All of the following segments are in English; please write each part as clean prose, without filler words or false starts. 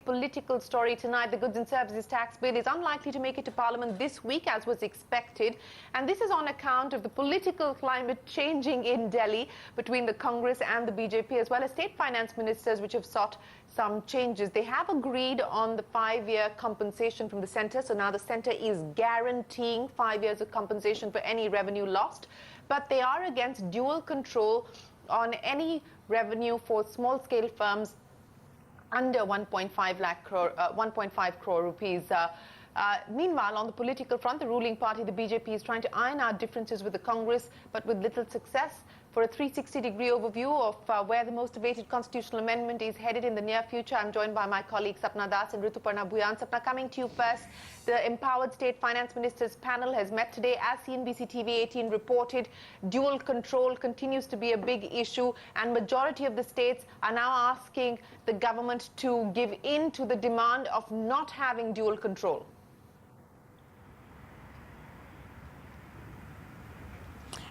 political story tonight. The Goods and Services Tax Bill is unlikely to make it to Parliament this week, as was expected. And this is on account of the political climate changing in Delhi between the Congress and the BJP, as well as state finance ministers, which have sought some changes. They have agreed on the 5-year compensation from the centre. So now the centre is guaranteeing 5 years of compensation for any revenue lost. But they are against dual control on any revenue for small-scale firms under 1.5 crore rupees. Meanwhile, on the political front, the ruling party, the BJP, is trying to iron out differences with the Congress, but with little success. For a 360-degree overview of where the most awaited constitutional amendment is headed in the near future, I'm joined by my colleagues Sapna Das and Rituparna Bhuyan. Sapna, coming to you first. The Empowered State Finance Ministers panel has met today. As CNBC TV 18 reported, dual control continues to be a big issue, and majority of the states are now asking the government to give in to the demand of not having dual control.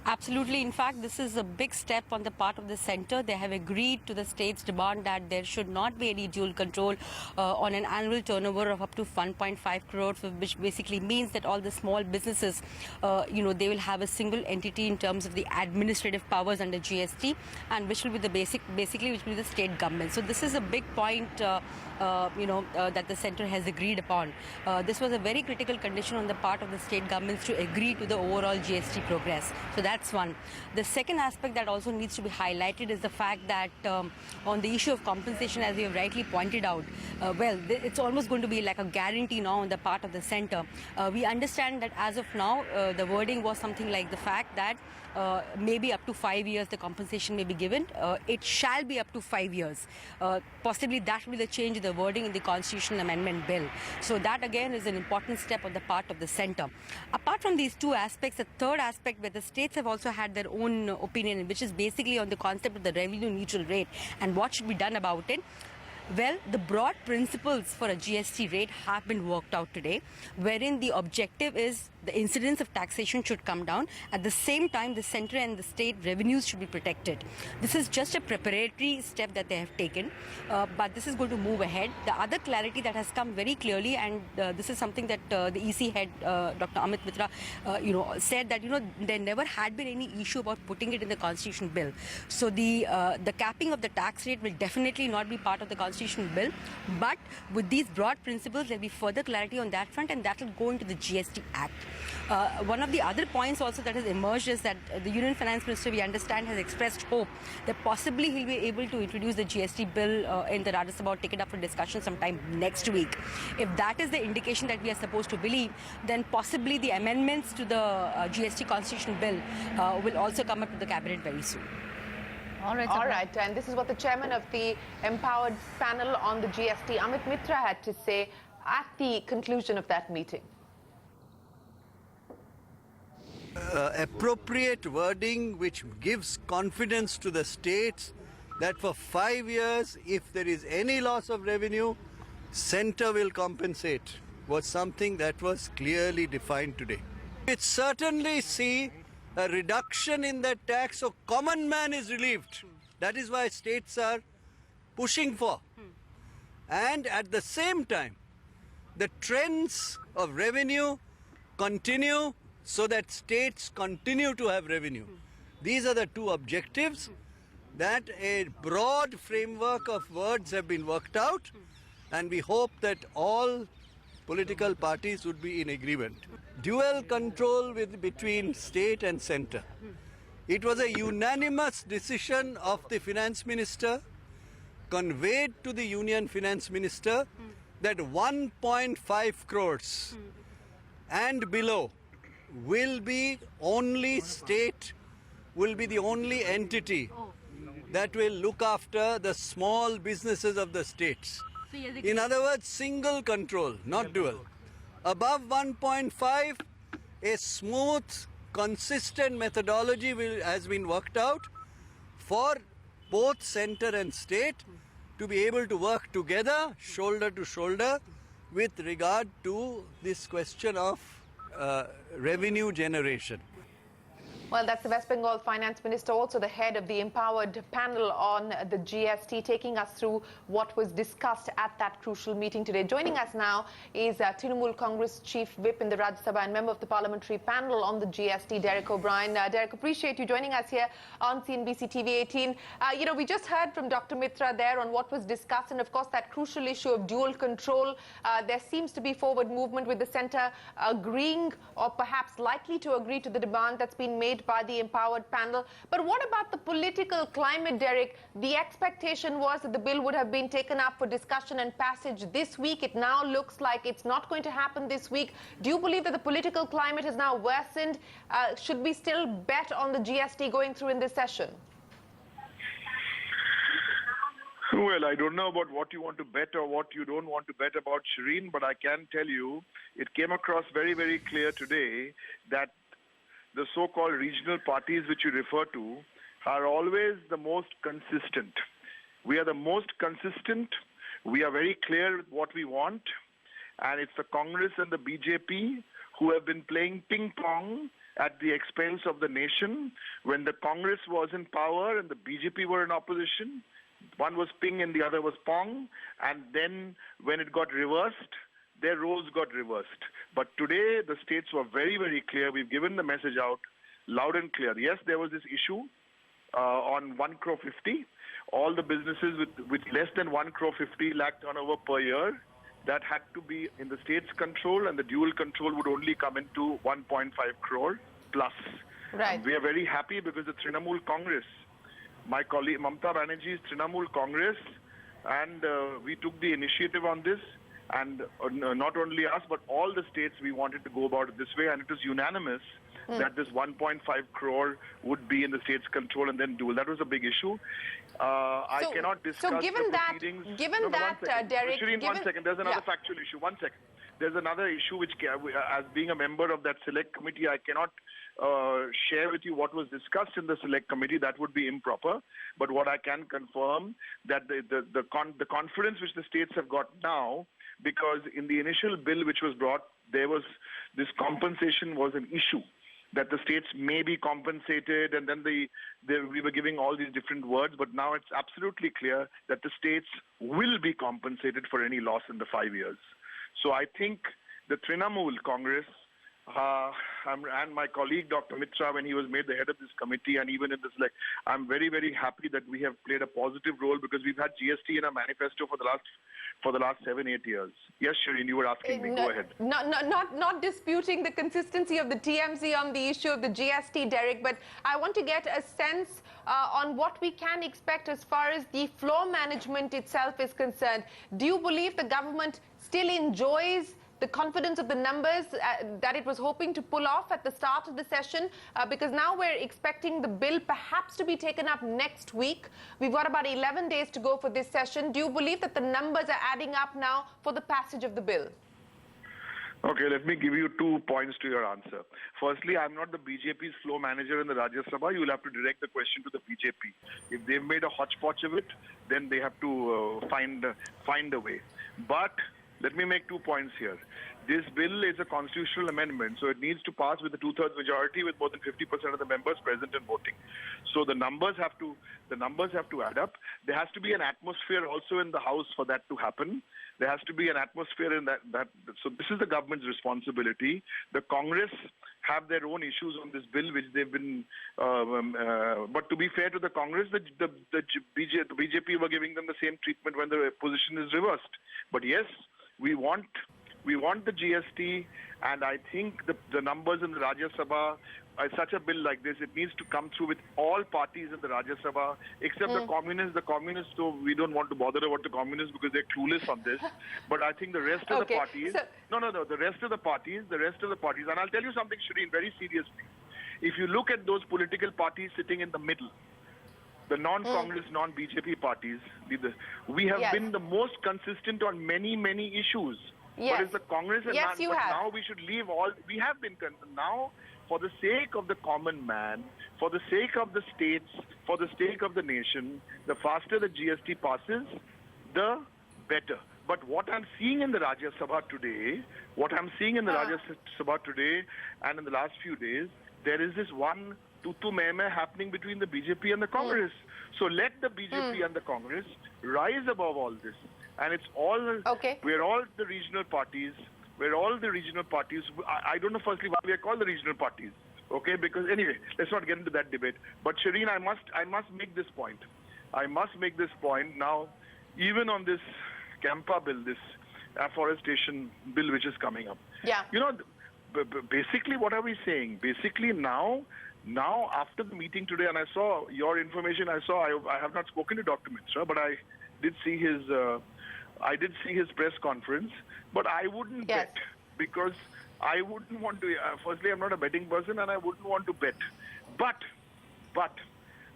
Absolutely. In fact, this is a big step on the part of the centre. They have agreed to the state's demand that there should not be any dual control on an annual turnover of up to 1.5 crore, which basically means that all the small businesses, they will have a single entity in terms of the administrative powers under GST, and which will be the basically which will be the state government. So this is a big point, that the centre has agreed upon. This was a very critical condition on the part of the state governments to agree to the overall GST progress. So that's one. The second aspect that also needs to be highlighted is the fact that on the issue of compensation, as you have rightly pointed out, it's almost going to be like a guarantee now on the part of the centre. We understand that as of now, the wording was something like the fact that maybe up to 5 years the compensation may be given. It shall be up to 5 years. Possibly that will be the change in the wording in the Constitutional Amendment Bill. So that again is an important step on the part of the centre. Apart from these two aspects, the third aspect where the states have also had their own opinion, which is basically on the concept of the revenue neutral rate and what should be done about it. Well, the broad principles for a GST rate have been worked out today, wherein the objective is the incidence of taxation should come down. At the same time, the centre and the state revenues should be protected. This is just a preparatory step that they have taken, but this is going to move ahead. The other clarity that has come very clearly, and this is something that the EC head, Dr. Amit Mitra, said that there never had been any issue about putting it in the Constitution Bill. So the capping of the tax rate will definitely not be part of the Constitution Bill, but with these broad principles, there will be further clarity on that front, and that will go into the GST Act. One of the other points also that has emerged is that the Union Finance Minister, we understand, has expressed hope that possibly he'll be able to introduce the GST bill in the Rajya Sabha, take it up for discussion sometime next week. If that is the indication that we are supposed to believe, then possibly the amendments to the GST Constitution Bill will also come up to the Cabinet very soon. All right, and this is what the chairman of the Empowered panel on the GST, Amit Mitra, had to say at the conclusion of that meeting. Appropriate wording which gives confidence to the states that for 5 years, if there is any loss of revenue, centre will compensate, was something that was clearly defined today. It certainly see a reduction in that tax, so common man is relieved. That is why states are pushing for. And at the same time, the trends of revenue continue so that states continue to have revenue. These are the two objectives, that a broad framework of words have been worked out, and we hope that all political parties would be in agreement. Dual control between state and centre. It was a unanimous decision of the finance minister, conveyed to the union finance minister, that 1.5 crores and below will be only state, will be the only entity that will look after the small businesses of the states. In other words, single control, not dual. Above 1.5, a smooth, consistent methodology has been worked out for both centre and state to be able to work together, shoulder to shoulder, with regard to this question of revenue generation. Well, that's the West Bengal Finance Minister, also the head of the Empowered panel on the GST, taking us through what was discussed at that crucial meeting today. Joining us now is Trinamool Congress Chief Whip in the Rajya Sabha and member of the parliamentary panel on the GST, Derek O'Brien. Derek, appreciate you joining us here on CNBC TV 18. We just heard from Dr. Mitra there on what was discussed, and of course that crucial issue of dual control. There seems to be forward movement with the centre agreeing or perhaps likely to agree to the demand that's been made by the Empowered panel. But what about the political climate, Derek? The expectation was that the bill would have been taken up for discussion and passage this week. It now looks like it's not going to happen this week. Do you believe that the political climate has now worsened? Should we still bet on the GST going through in this session? Well, I don't know about what you want to bet or what you don't want to bet about, Shireen, but I can tell you it came across very, very clear today that the so-called regional parties which you refer to are always the most consistent. We are the most consistent. We are very clear with what we want. And it's the Congress and the BJP who have been playing ping-pong at the expense of the nation. When the Congress was in power and the BJP were in opposition, one was ping and the other was pong. And then when it got reversed, their roles got reversed. But today, the states were very, very clear. We've given the message out loud and clear. Yes, there was this issue on 1 crore 50. All the businesses with less than 1 crore 50 lakh turnover per year, that had to be in the state's control, and the dual control would only come into 1.5 crore plus. Right. And we are very happy because the Trinamool Congress, my colleague Mamata Banerjee's Trinamool Congress, and we took the initiative on this. And not only us, but all the states, we wanted to go about it this way. And it was unanimous that this 1.5 crore would be in the state's control and then dual. That was a big issue. I cannot discuss so given the that, proceedings. Derek, Shireen, 1 second. There's another factual issue. 1 second. There's another issue which, as being a member of that select committee, I cannot share with you what was discussed in the select committee. That would be improper. But what I can confirm that the confidence which the states have got now, because in the initial bill which was brought, there was this compensation was an issue, that the states may be compensated, and then we were giving all these different words, but now it's absolutely clear that the states will be compensated for any loss in the 5 years. So I think the Trinamool Congress and my colleague Dr. Mitra, when he was made the head of this committee, and even in this, I'm very, very happy that we have played a positive role, because we've had GST in our manifesto for the last 7-8 years. Yes, Shireen, you were asking me. Go ahead. Not disputing the consistency of the TMC on the issue of the GST, Derek, but I want to get a sense on what we can expect as far as the floor management itself is concerned. Do you believe the government still enjoys the confidence of the numbers that it was hoping to pull off at the start of the session? Because now we're expecting the bill perhaps to be taken up next week. We've got about 11 days to go for this session. Do you believe that the numbers are adding up now for the passage of the bill? Okay, let me give you 2 points to your answer. Firstly, I'm not the BJP's floor manager in the Rajya Sabha. You'll have to direct the question to the BJP. If they've made a hodgepodge of it, then they have to find a way. But let me make 2 points here. This bill is a constitutional amendment, so it needs to pass with a 2/3 majority, with more than 50% of the members present and voting. So the numbers have to add up. There has to be an atmosphere also in the House for that to happen. There has to be an atmosphere in that. So this is the government's responsibility. The Congress have their own issues on this bill, which they've been. But to be fair to the Congress, the BJP were giving them the same treatment when the position is reversed. But yes, we want the GST, and I think the numbers in the Rajya Sabha, such a bill like this, it needs to come through with all parties in the Rajya Sabha, except the communists. The communists, so we don't want to bother about the communists because they're clueless on this. But I think the rest of the parties, the rest of the parties, and I'll tell you something, Shireen, very seriously. If you look at those political parties sitting in the middle, the non-Congress, non-BJP parties, we have been the most consistent on many, many issues. Yes. But it's the Congress and now we should leave all. We have been now, for the sake of the common man, for the sake of the states, for the sake of the nation, the faster the GST passes, the better. But what I'm seeing in the Rajya Sabha today, and in the last few days, there is this one tutu meh happening between the BJP and the Congress. So let the BJP and the Congress rise above all this. And it's all, we're all the regional parties. We're all the regional parties. I don't know, firstly, why we are called the regional parties. Okay, because anyway, let's not get into that debate. But Shireen, I must make this point. I must make this point now, even on this Campa bill, this afforestation bill which is coming up. Yeah. You know, basically what are we saying? Basically now after the meeting today, and I saw your information, I have not spoken to Dr. Mitra, but I did see his press conference. But I wouldn't bet, because I wouldn't want to. Firstly, I'm not a betting person, and I wouldn't want to bet. But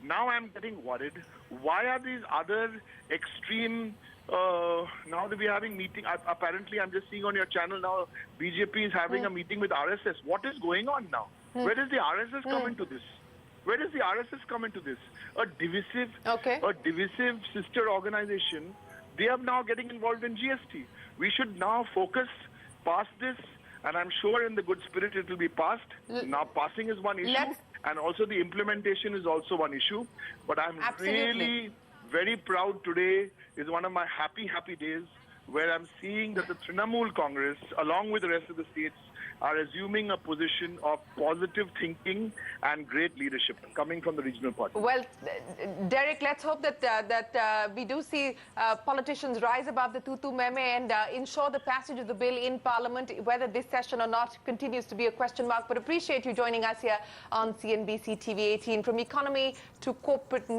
now I'm getting worried. Why are these other extreme? Now that we're having meeting, apparently I'm just seeing on your channel now, BJP is having a meeting with RSS. What is going on now? Where does the RSS come into this? Where does the RSS come into this? A divisive sister organization. They are now getting involved in GST. We should now focus past this, and I'm sure in the good spirit it will be passed. Now passing is one issue, and also the implementation is also one issue. But I'm really very proud today. Is one of my happy days where I'm seeing that the Trinamool Congress, along with the rest of the states, are assuming a position of positive thinking and great leadership coming from the regional party. Well, Derek, let's hope that we do see politicians rise above the tutu meme and ensure the passage of the bill in Parliament. Whether this session or not continues to be a question mark. But appreciate you joining us here on CNBC TV 18. From economy to corporate news.